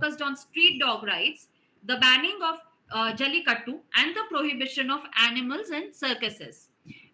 focused on street dog rights, the banning of Jallikattu, and the prohibition of animals in circuses.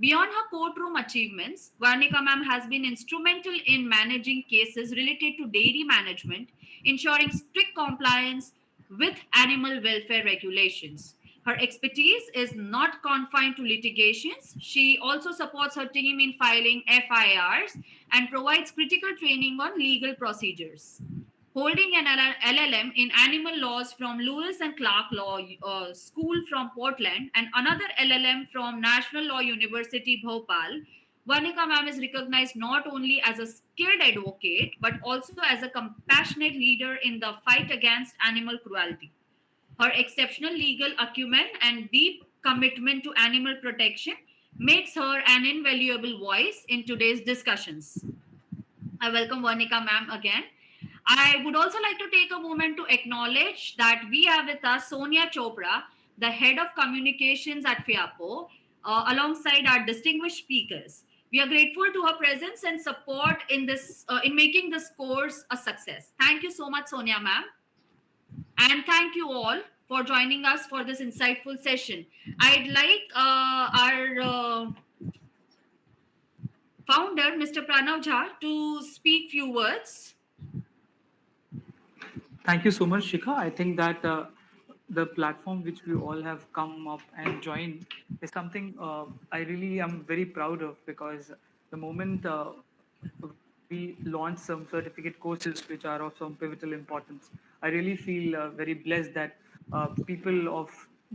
Beyond her courtroom achievements, Varnika ma'am has been instrumental in managing cases related to dairy management, ensuring strict compliance with animal welfare regulations. Her expertise is not confined to litigations. She also supports her team in filing FIRs and provides critical training on legal procedures. Holding an LLM in animal laws from Lewis and Clark Law School from Portland and another LLM from National Law University Bhopal, Vanika ma'am is recognized not only as a skilled advocate but also as a compassionate leader in the fight against animal cruelty. Her exceptional legal acumen and deep commitment to animal protection makes her an invaluable voice in today's discussions. I welcome Vanika ma'am again. I would also like to take a moment to acknowledge that we have with us Sonia Chopra, the head of communications at FIAPO, alongside our distinguished speakers. We are grateful to her presence and support in this in making this course a success. Thank you so much, Sonia ma'am, and thank you all for joining us for this insightful session. I'd like our founder, Mr. Pranav Jha, to speak few words. Thank you so much, Shikha. I think that the platform which we all have come up and joined is something I really am very proud of, because the moment we launch some certificate courses which are of some pivotal importance, I really feel very blessed that people of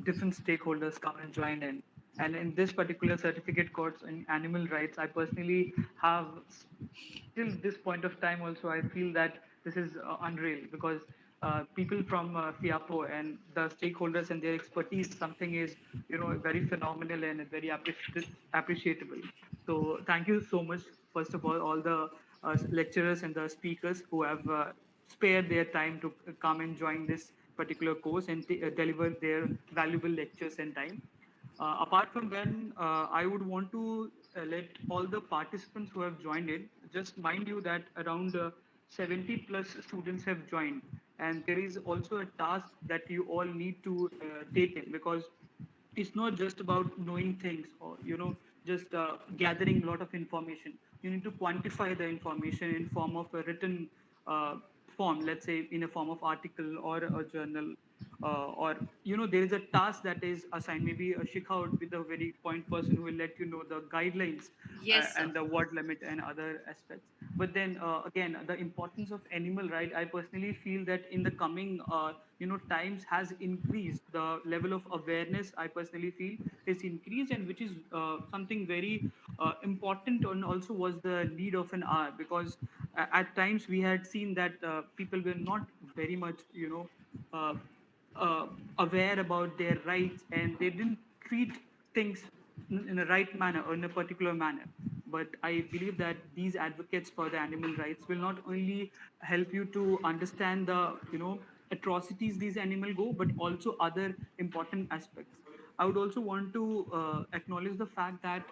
different stakeholders come and join in. And in this particular certificate course in animal rights, I personally have till this point of time also I feel that this is unreal, because people from FIAPO and the stakeholders and their expertise, something is very phenomenal and very appreciable. So thank you so much, first of all the lecturers and the speakers who have spared their time to come and join this particular course and deliver their valuable lectures and time. Apart from when, I would want to let all the participants who have joined it, just mind you that around 70 plus students have joined. And there is also a task that you all need to take in, because it's not just about knowing things or just gathering a lot of information. You need to quantify the information in form of a written form, let's say in a form of article or a journal, or there is a task that is assigned. Maybe a Shikha would be the very point person who will let you know the guidelines Yes, sir. and the word limit and other aspects. But then again, the importance of animal right, I personally feel that in the coming times has increased. The level of awareness, I personally feel, is increased, and which is something very important, and also was the need of an hour, because at times we had seen that people were not very much uh, uh, aware about their rights, and they didn't treat things in a right manner or in a particular manner. But I believe that these advocates for the animal rights will not only help you to understand the atrocities these animals go, but also other important aspects. I would also want to acknowledge the fact that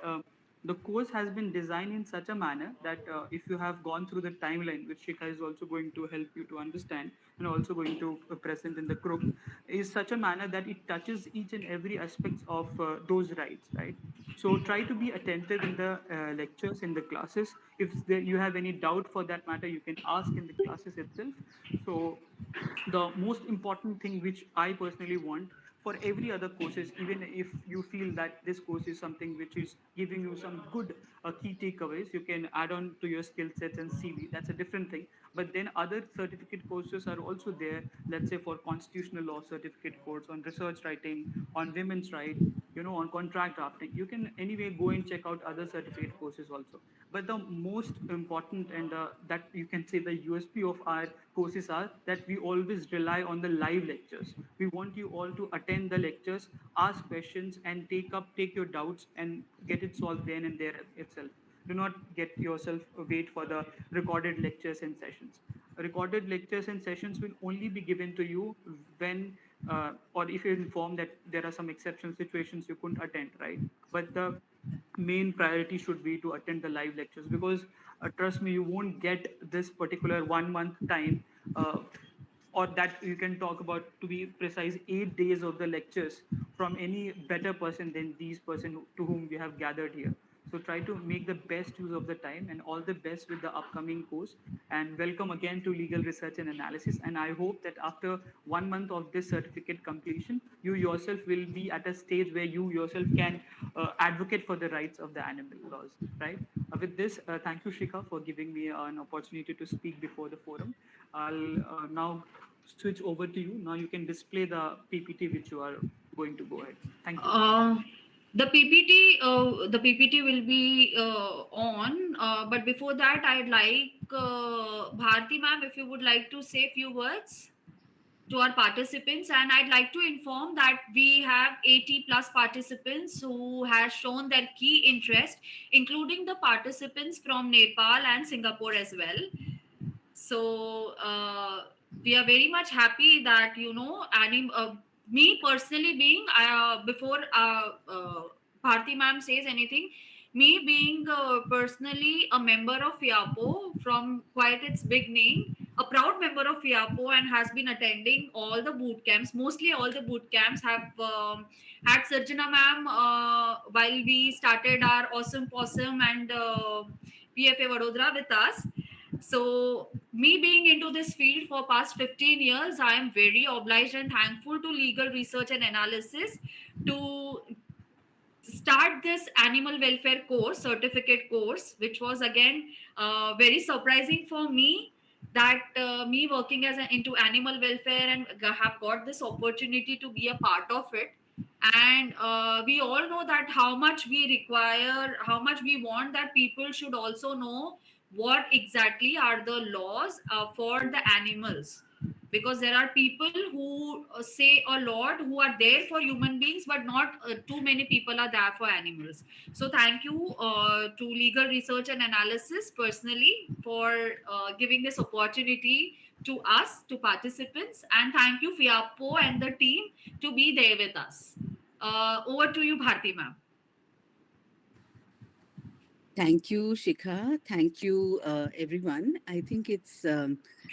the course has been designed in such a manner that if you have gone through the timeline, which Shikha is also going to help you to understand and also going to present in the group, is such a manner that it touches each and every aspects of those rights, right? So try to be attentive in the lectures, in the classes. If you have any doubt for that matter, you can ask in the classes itself. So the most important thing which I personally want for every other courses, even if you feel that this course is something which is giving you some good key takeaways, you can add on to your skill sets and CV. That's a different thing. But then other certificate courses are also there. Let's say for constitutional law certificate course, on research writing, on women's right, on contract drafting. You can anyway go and check out other certificate courses also. But the most important, and that you can say the USP of our courses, are that we always rely on the live lectures. We want you all to attend the lectures, ask questions, and take your doubts and get it solved then and there itself. Do not get yourself wait for the recorded lectures and sessions. Recorded lectures and sessions will only be given to you when or if you're informed that there are some exceptional situations you couldn't attend, right? But the main priority should be to attend the live lectures, because trust me, you won't get this particular 1 month time uh, or that you can talk about, to be precise, 8 days of the lectures from any better person than these person to whom we have gathered here. So try to make the best use of the time, and all the best with the upcoming course. And welcome again to Legal Research and Analysis. And I hope that after 1 month of this certificate completion, you yourself will be at a stage where you yourself can advocate for the rights of the animal laws, right? With this, thank you, Shikha, for giving me an opportunity to speak before the forum. I'll now switch over to you. Now you can display the PPT which you are going to go ahead. Thank you. Uh, the PPT will be on. But before that, I'd like Bharti ma'am, if you would like to say a few words to our participants. And I'd like to inform that we have 80 plus participants who have shown their key interest, including the participants from Nepal and Singapore as well. So we are very much happy that, me personally being, before Bharti ma'am says anything, me being personally a member of FIAPO from quite its beginning, a proud member of FIAPO, and has been attending all the boot camps. Mostly all the boot camps have had Sarjana ma'am while we started our Awesome Possum and PFA Vadodara with us. So me being into this field for past 15 years, I am very obliged and thankful to Legal Research and Analysis to start this animal welfare course, certificate course, which was again very surprising for me, that me working as into animal welfare and have got this opportunity to be a part of it. And we all know that how much we require, how much we want that people should also know what exactly are the laws for the animals, because there are people who say a lot, who are there for human beings, but not too many people are there for animals. So thank you to Legal Research and Analysis personally for giving this opportunity to us, to participants, and thank you FIAPO and the team to be there with us. Over to you, Bharti ma'am. Thank you, Shikha. Thank you, everyone. I think it's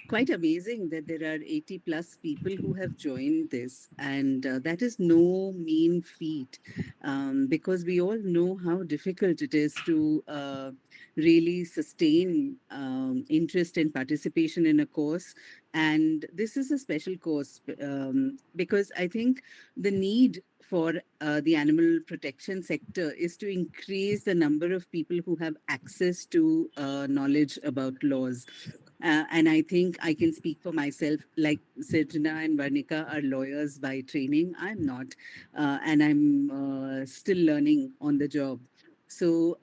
quite amazing that there are 80 plus people who have joined this, and that is no mean feat, because we all know how difficult it is to really sustain interest and participation in a course. And this is a special course, because I think the need for the animal protection sector is to increase the number of people who have access to knowledge about laws. And I think I can speak for myself, like Sirjana and Varnika are lawyers by training. I'm not, and I'm still learning on the job. So,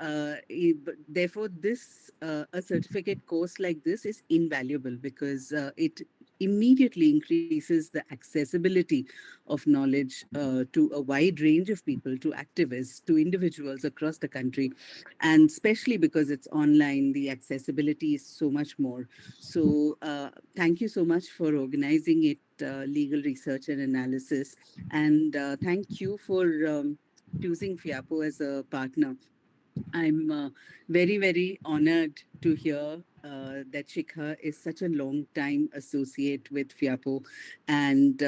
therefore, this a certificate course like this is invaluable because it immediately increases the accessibility of knowledge to a wide range of people, to activists, to individuals across the country. And especially because it's online, the accessibility is so much more. So, thank you so much for organizing it, Legal Research and Analysis. And thank you for choosing FIAPO as a partner. I'm very, very honored to hear that Shikha is such a long time associate with FIAPO. And,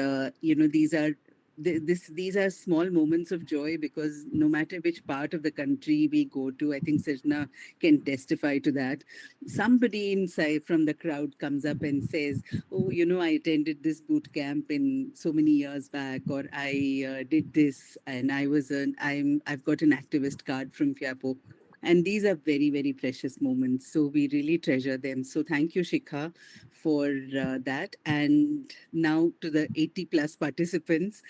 these are small moments of joy because no matter which part of the country we go to, I think Sirjana can testify to that. Somebody inside from the crowd comes up and says, "Oh, I attended this boot camp in so many years back, or I did this, and I've got an activist card from FIAPO." And these are very, very precious moments. So we really treasure them. So thank you, Shikha, for that. And now to the 80 plus participants,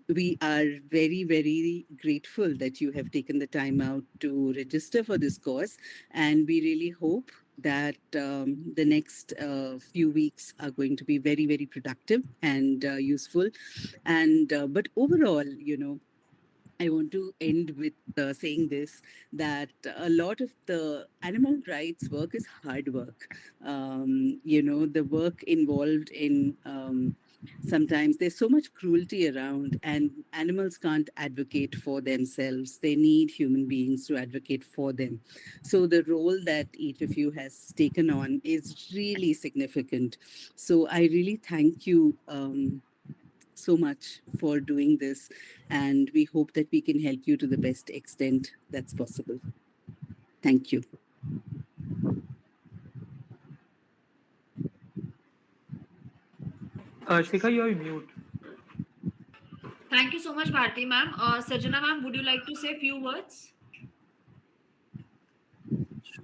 we are very, very grateful that you have taken the time out to register for this course. And we really hope that the next few weeks are going to be very, very productive and useful. And but overall, I want to end with saying this, that a lot of the animal rights work is hard work. The work involved in Sometimes there's so much cruelty around, and animals can't advocate for themselves. They need human beings to advocate for them. So the role that each of you has taken on is really significant. So I really thank you so much for doing this, and we hope that we can help you to the best extent that's possible. Thank you. Shikha, you're mute. Thank you so much, Bharti ma'am. Sajana ma'am, would you like to say a few words? Sure.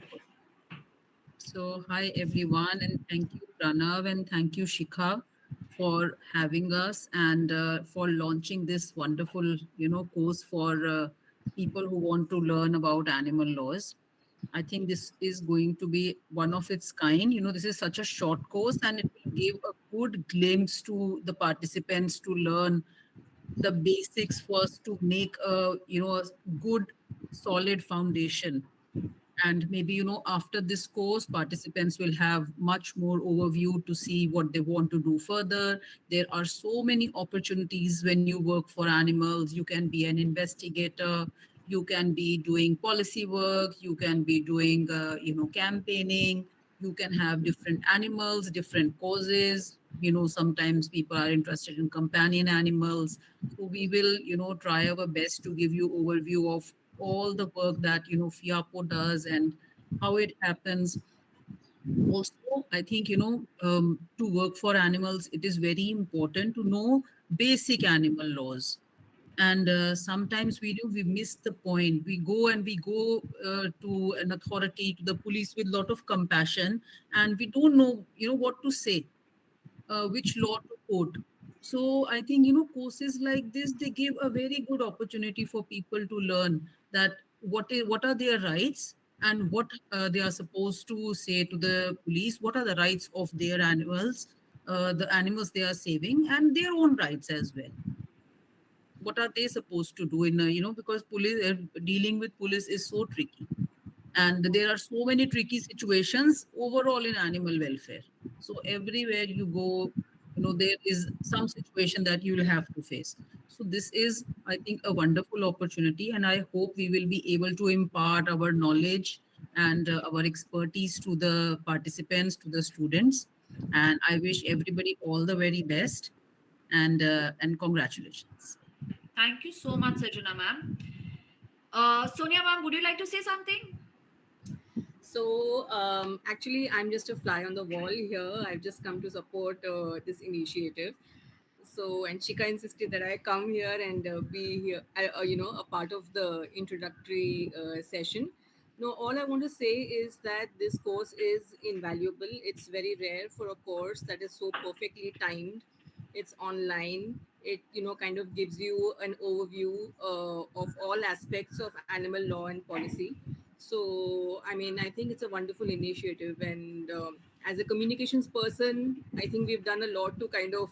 So, hi everyone, and thank you, Pranav, and thank you, Shikha, for having us and for launching this wonderful, course for people who want to learn about animal laws. I think this is going to be one of its kind. This is such a short course, and it will give a good glimpse to the participants to learn the basics first to make a good, solid foundation. And maybe after this course participants will have much more overview to see what they want to do further. There are so many opportunities when you work for animals. You can be an investigator, you can be doing policy work, you can be doing campaigning. You can have different animals, different causes. Sometimes people are interested in companion animals. So we will try our best to give you overview of all the work that FIAPO does and how it happens. Also, I think to work for animals, it is very important to know basic animal laws. And sometimes we miss the point. We go to an authority, to the police, with a lot of compassion, and we don't know what to say, which law to quote. So I think courses like this, they give a very good opportunity for people to learn that what are their rights, and what they are supposed to say to the police. What are the rights of their animals, the animals they are saving, and their own rights as well. What are they supposed to do in because police, dealing with police is so tricky, and there are so many tricky situations overall in animal welfare. So everywhere you go, there is some situation that you will have to face. So this is, I think, a wonderful opportunity, and I hope we will be able to impart our knowledge and our expertise to the participants, to the students. And I wish everybody all the very best, and congratulations. Thank you so much, Sajana ma'am. Sonia ma'am, would you like to say something? So actually, I'm just a fly on the wall here. I've just come to support this initiative. So, and Shika insisted that I come here and be here, a part of the introductory session. No, all I want to say is that this course is invaluable. It's very rare for a course that is so perfectly timed. It's online. It kind of gives you an overview of all aspects of animal law and policy. So, I mean, I think it's a wonderful initiative, and as a communications person, I think we've done a lot to kind of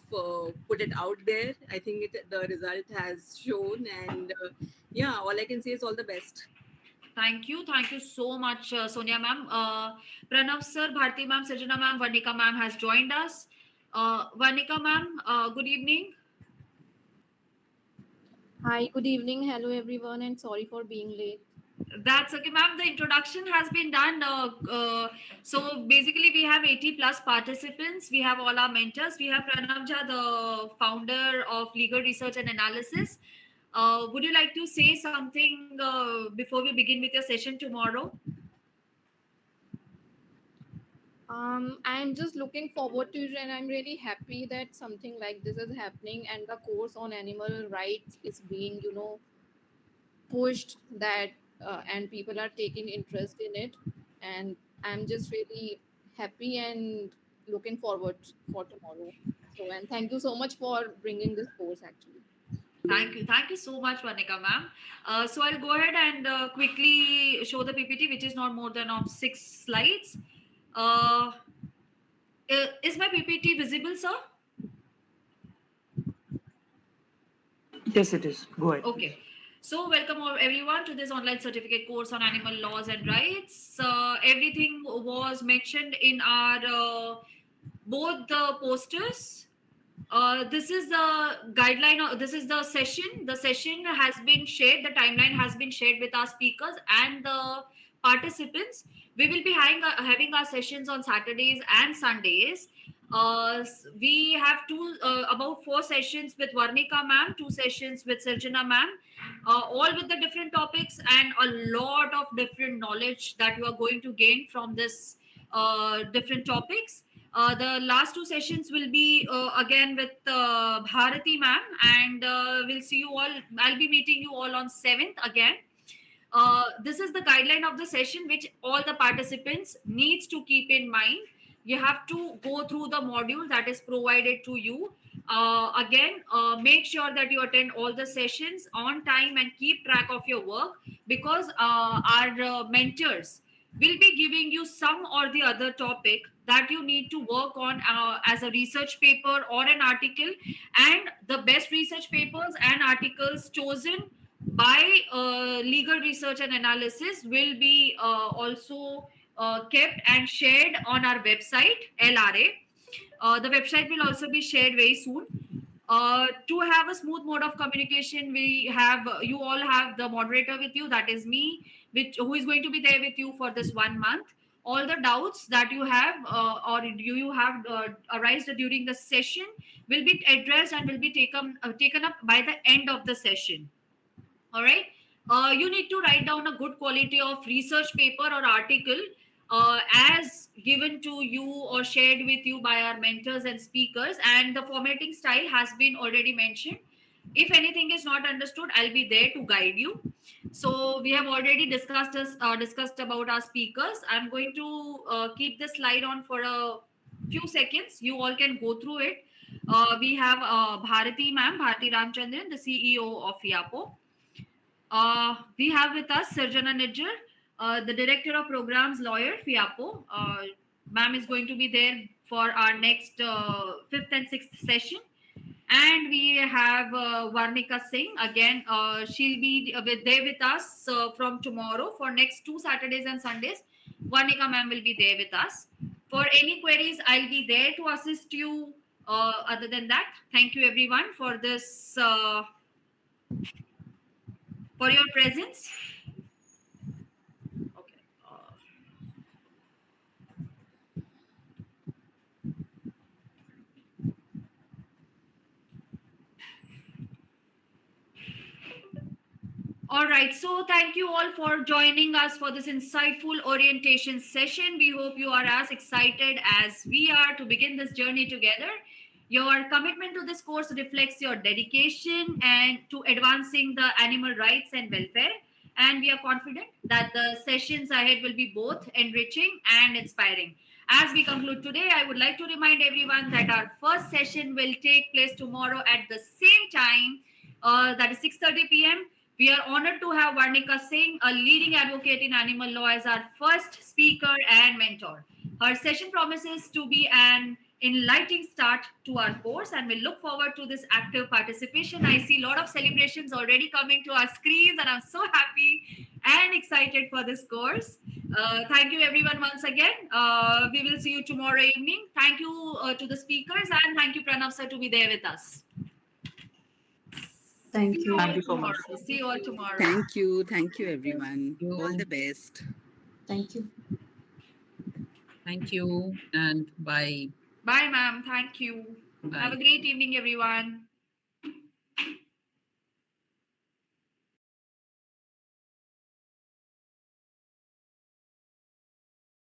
put it out there. I think the result has shown, and yeah, all I can say is all the best. Thank you so much, Sonia ma'am. Pranav sir, Bharti ma'am, Sajana ma'am, Vanika ma'am has joined us. Vanika ma'am, good evening. Hi, good evening. Hello, everyone, and sorry for being late. That's okay, ma'am. The introduction has been done. So basically, we have 80 plus participants. We have all our mentors. We have Pranav Jha, the founder of Legal Research and Analysis. Would you like to say something before we begin with your session tomorrow? I'm just looking forward to it, and I'm really happy that something like this is happening, and the course on animal rights is being, pushed. That and people are taking interest in it, and I'm just really happy and looking forward for tomorrow. So, and thank you so much for bringing this course, actually. Thank you. Thank you so much, Vanika ma'am. So I'll go ahead and quickly show the PPT, which is not more than of 6 slides. Uh, is my PPT visible, sir? Yes, it is. Go ahead. Okay. So, welcome everyone to this online certificate course on animal laws and rights. Everything was mentioned in our both the posters This is the guideline. This is the session. The session has been shared. The timeline has been shared with our speakers and the participants. We will be having our sessions on Saturdays and Sundays. We have about 4 sessions with Varnika ma'am, 2 sessions with Sirjana ma'am, all with the different topics and a lot of different knowledge that you are going to gain from this different topics. The last 2 sessions will be again with Bharati ma'am, and we'll see you all. I'll be meeting you all on 7th again. This is the guideline of the session which all the participants needs to keep in mind. You have to go through the module that is provided to you. Again, make sure that you attend all the sessions on time and keep track of your work, because our mentors will be giving you some or the other topic that you need to work on as a research paper or an article, and the best research papers and articles chosen by legal research and analysis will be also kept and shared on our website LRA. The website will also be shared very soon. To have a smooth mode of communication, we have you all have the moderator with you, that is me, who is going to be there with you for this 1 month. All the doubts that you have you have arised during the session will be addressed and will be taken up by the end of the session. All right. You need to write down a good quality of research paper or article as given to you or shared with you by our mentors and speakers, and the formatting style has been already mentioned. If anything is not understood, I'll be there to guide you. So we have already discussed about our speakers. I'm going to keep the slide on for a few seconds. You all can go through it. We have Bharati ma'am, Bharati Ramchandran, the CEO of YAPO. We have with us Sirjana Nijjar, the Director of Programs Lawyer, FIAPO. Ma'am is going to be there for our next 5th and 6th session. And we have Varnika Singh. Again, she'll be there with us from tomorrow for next 2 Saturdays and Sundays. Varnika ma'am will be there with us. For any queries, I'll be there to assist you. Other than that, thank you everyone for this, for your presence. Okay. All right. So thank you all for joining us for this insightful orientation session. We hope you are as excited as we are to begin this journey together. Your commitment to this course reflects your dedication and to advancing the animal rights and welfare. And we are confident that the sessions ahead will be both enriching and inspiring. As we conclude today, I would like to remind everyone that our first session will take place tomorrow at the same time, that is 6:30 p.m. We are honored to have Varnika Singh, a leading advocate in animal law, as our first speaker and mentor. Her session promises to be an enlightening start to our course, and we look forward to this active participation. I see a lot of celebrations already coming to our screens, and I'm so happy and excited for this course. Thank you, everyone, once again. We will see you tomorrow evening. Thank you to the speakers, and thank you, Pranav sir, to be there with us. Thank you. Thank you so much. See you all tomorrow. Thank you. Thank you, everyone. you. All the best. Thank you. Thank you and bye. Bye, ma'am. Thank you. Bye. Have a great evening, everyone.